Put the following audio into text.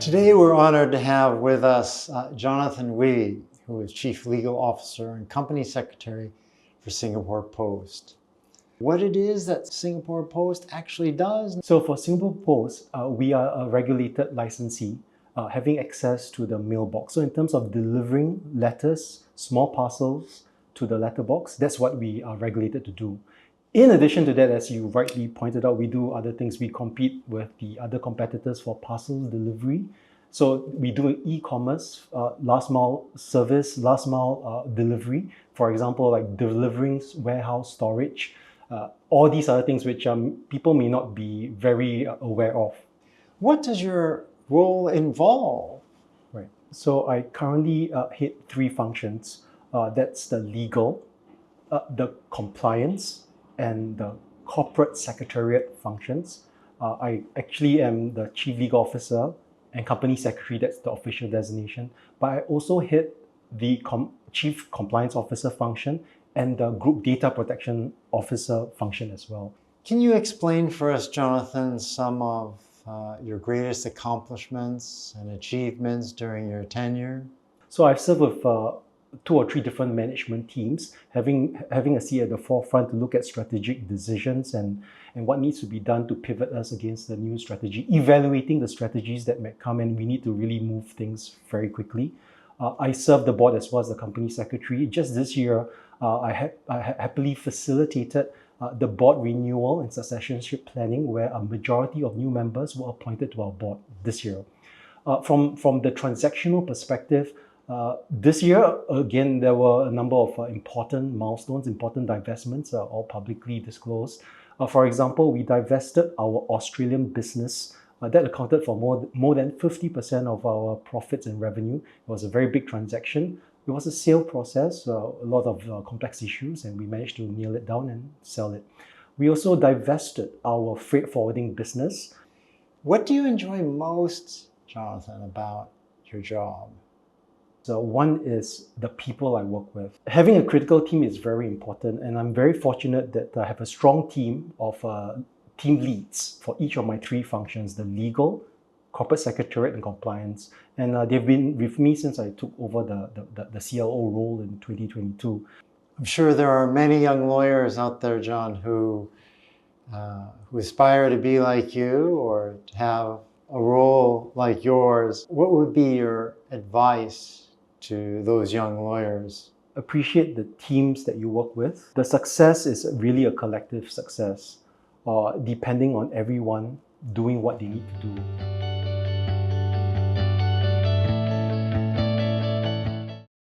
Today we're honored to have with us Jonathan Ooi, who is Chief Legal Officer and Company Secretary for Singapore Post. What it is that Singapore Post actually does? So for Singapore Post, we are a regulated licensee having access to the mailbox. So in terms of delivering letters, small parcels to the letterbox, that's what we are regulated to do. In addition to that, as you rightly pointed out, we do other things. We compete with the other competitors for parcel delivery. So we do e-commerce, last mile service, last mile delivery. For example, like delivering warehouse storage, all these other things which people may not be very aware of. What does your role involve? Right. So I currently head three functions. That's the legal, the compliance, and the corporate secretariat functions. I actually am the Chief Legal Officer and Company Secretary, that's the official designation. But I also head the Chief Compliance Officer function and the Group Data Protection Officer function as well. Can you explain for us, Jonathan, some of your greatest accomplishments and achievements during your tenure? So I've served with 2 or 3 different management teams, having a seat at the forefront to look at strategic decisions and what needs to be done to pivot us against the new strategy, evaluating the strategies that might come, and we need to really move things very quickly. I serve the board as well as the company secretary. Just this year, I happily facilitated the board renewal and successionship planning, where a majority of new members were appointed to our board this year. From the transactional perspective, this year, again, there were a number of important milestones, important divestments, all publicly disclosed. For example, we divested our Australian business. That accounted for more than 50% of our profits and revenue. It was a very big transaction. It was a sale process, a lot of complex issues, and we managed to nail it down and sell it. We also divested our freight forwarding business. What do you enjoy most, Jonathan, about your job? So one is the people I work with. Having a critical team is very important, and I'm very fortunate that I have a strong team of team leads for each of my 3 functions: the legal, corporate secretariat, and compliance. And they've been with me since I took over the CLO role in 2022. I'm sure there are many young lawyers out there, John, who aspire to be like you or to have a role like yours. What would be your advice to those young lawyers? Appreciate the teams that you work with. The success is really a collective success, depending on everyone doing what they need to do.